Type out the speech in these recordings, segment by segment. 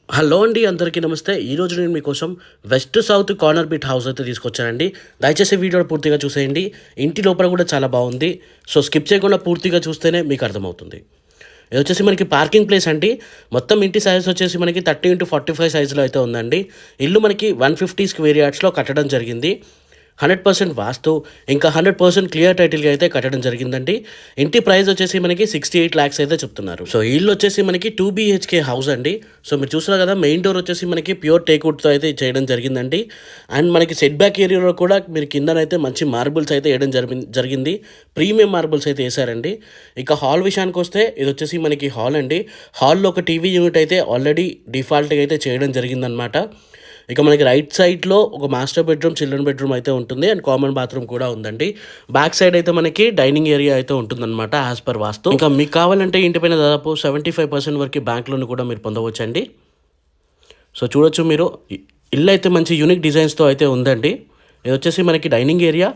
Hello అండి, అందరికీ నమస్తే. ఈరోజు నేను మీకోసం west south corner bit house అయితే తీసుకొచ్చానండి. దయచేసి వీడియో పూర్తిగా చూసేయండి. ఇంటి లోపల కూడా చాలా బాగుంది. సో స్కిప్ చేయకుండా పూర్తిగా చూస్తేనే మీకు అర్థమవుతుంది. ఇది వచ్చేసి మనకి పార్కింగ్ ప్లేస్ అండి. మొత్తం ఇంటి సైజ్ వచ్చేసి మనకి 30x45 సైజులో అయితే ఉందండి. ఇల్లు మనకి 150 స్క్వేర్ యార్డ్స్లో కట్టడం జరిగింది. 100% వాస్తు, ఇంకా 100% క్లియర్ టైటిల్గా అయితే కట్టడం జరిగిందండి. ఇంటి ప్రైస్ వచ్చేసి మనకి 68 lakhs అయితే చెప్తున్నారు. సో ఇల్లు వచ్చేసి మనకి 2 BHK హౌస్ అండి. సో మీరు చూస్తున్నారు కదా, మెయిన్ డోర్ వచ్చేసి మనకి ప్యూర్ టేక్వుడ్తో అయితే చేయడం జరిగిందండి. అండ్ మనకి సెట్ బ్యాక్ ఏరియాలో కూడా మీరు కిందనైతే మంచి మార్బుల్స్ అయితే వేయడం జరిగింది. ప్రీమియం మార్బుల్స్ అయితే వేసారండి. ఇక హాల్ విషయానికి వస్తే ఇది వచ్చేసి మనకి హాల్ అండి. హాల్లో ఒక టీవీ యూనిట్ అయితే ఆల్రెడీ డిఫాల్ట్గా అయితే చేయడం జరిగిందనమాట. ఇక మనకి రైట్ సైడ్లో ఒక మాస్టర్ బెడ్రూమ్, చిల్డ్రన్ బెడ్రూమ్ అయితే ఉంటుంది. అండ్ కామన్ బాత్రూమ్ కూడా ఉందండి. బ్యాక్ సైడ్ అయితే మనకి డైనింగ్ ఏరియా అయితే ఉంటుందన్నమాట యాజ్ పర్ వాస్తు. ఇంకా మీకు కావాలంటే ఇంటిపైన దాదాపు 75% వరకు బ్యాంక్ లోన్ కూడా మీరు పొందవచ్చండి. సో చూడొచ్చు మీరు, ఇల్లు అయితే మంచి యూనిక్ డిజైన్స్తో అయితే ఉందండి. ఇది వచ్చేసి మనకి డైనింగ్ ఏరియా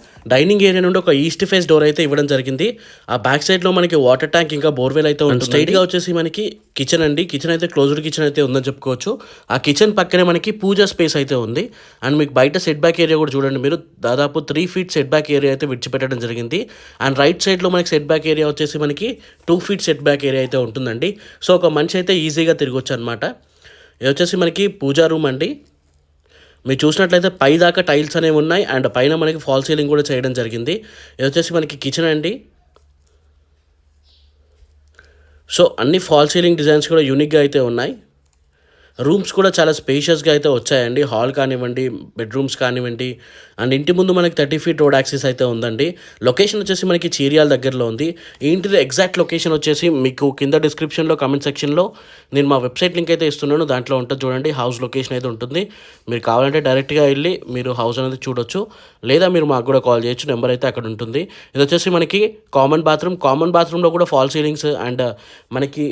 నుండి ఒక ఈస్ట్ ఫేస్ డోర్ అయితే ఇవ్వడం జరిగింది. ఆ బ్యాక్ సైడ్లో మనకి వాటర్ ట్యాంక్ ఇంకా బోర్వెల్ అయితే ఉంటుంది. స్ట్రైట్గా వచ్చేసి మనకి కిచెన్ అండి. కిచెన్ అయితే క్లోజ్డ్ కిచెన్ అయితే ఉందని చెప్పుకోవచ్చు. ఆ కిచెన్ పక్కనే మనకి పూజా స్పేస్ అయితే ఉంది. అండ్ మీకు బయట సెట్ బ్యాక్ ఏరియా కూడా చూడండి మీరు, దాదాపు 3 feet సెట్ బ్యాక్ ఏరియా అయితే విడిచిపెట్టడం జరిగింది. అండ్ రైట్ సైడ్లో మనకి సెట్ బ్యాక్ ఏరియా వచ్చేసి మనకి 2 feet సెట్ బ్యాక్ ఏరియా అయితే ఉంటుందండి. సో ఒక మనిషి అయితే ఈజీగా తిరగొచ్చు అనమాట. ఇది వచ్చేసి మనకి పూజా రూమ్ అండి. మీరు చూసినట్లయితే పై దాకా టైల్స్ అనేవి ఉన్నాయి. అండ్ పైన మనకి ఫాల్ సీలింగ్ కూడా చేయడం జరిగింది. ఇది వచ్చేసి మనకి కిచెన్ అండి. సో అన్ని ఫాల్ సీలింగ్ డిజైన్స్ కూడా యూనిక్గా అయితే ఉన్నాయి. రూమ్స్ కూడా చాలా స్పేషియస్గా అయితే వచ్చాయండి. హాల్ కానివ్వండి, బెడ్రూమ్స్ కానివ్వండి. అండ్ ఇంటి ముందు మనకి 30 feet రోడ్ యాక్సెస్ అయితే ఉందండి. లొకేషన్ వచ్చేసి మనకి చీరియాల దగ్గరలో ఉంది. ఈ ఇంటిది ఎగ్జాక్ట్ లొకేషన్ వచ్చేసి మీకు కింద డిస్క్రిప్షన్లో కామెంట్ సెక్షన్లో నేను మా వెబ్సైట్ లింక్ అయితే ఇస్తున్నాను. దాంట్లో ఉంటుంది చూడండి, హౌస్ లొకేషన్ అయితే ఉంటుంది. మీరు కావాలంటే డైరెక్ట్గా వెళ్ళి మీరు హౌస్ అనేది చూడొచ్చు, లేదా మీరు మాకు కూడా కాల్ చేయొచ్చు. నెంబర్ అయితే అక్కడ ఉంటుంది. ఇది వచ్చేసి మనకి కామన్ బాత్రూంలో కూడా ఫాల్ సీలింగ్స్ అండ్ మనకి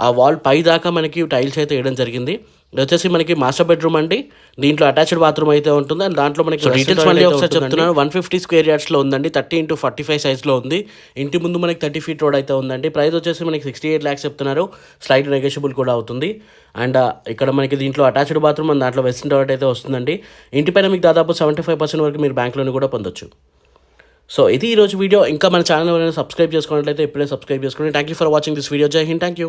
ఆ వాల్ పై దాకా మనకి టైల్స్ అయితే వేయడం జరిగింది. ఇది వచ్చేసి మనకి మాస్టర్ బెడ్రూమ్ అండి. దీంట్లో అటాచ్డ్ బాత్రూమ్ అయితే ఉంటుంది. అండ్ దాంట్లో మనకి డీటెయిల్స్ మళ్ళీ ఒకసారి చెప్తున్నాను. 150 స్క్వేర్ యార్డ్స్లో ఉందండి. 30x45 సైజ్లో ఉంది. ఇంటి ముందు మనకి 30 feet రోడ్ అయితే ఉందండి. ప్రైస్ వచ్చేసి మనకి 68 lakhs చెప్తున్నారు. స్లైట్ నెగోషియబుల్ కూడా అవుతుంది. అండ్ ఇక్కడ మనకి దీంట్లో అటాచ్డ్ బాత్రూమ్ అండ్ దాంట్లో వెస్టర్న్ టాయిలెట్ అయితే వస్తుందండి. ఇంటిపైన మీకు దాదాపు 75% వరకు మీరు బ్యాంక్ లోన్ కూడా పొందొచ్చు. సో ఇది ఈరోజు వీడియో. ఇంకా మన ఛానల్ సబ్స్క్రైబ్ చేసుకున్నట్లయితే ఇప్పుడే సబ్స్క్రైబ్ చేసుకోండి. Thank you for watching this video. జై హింద్. Thank you.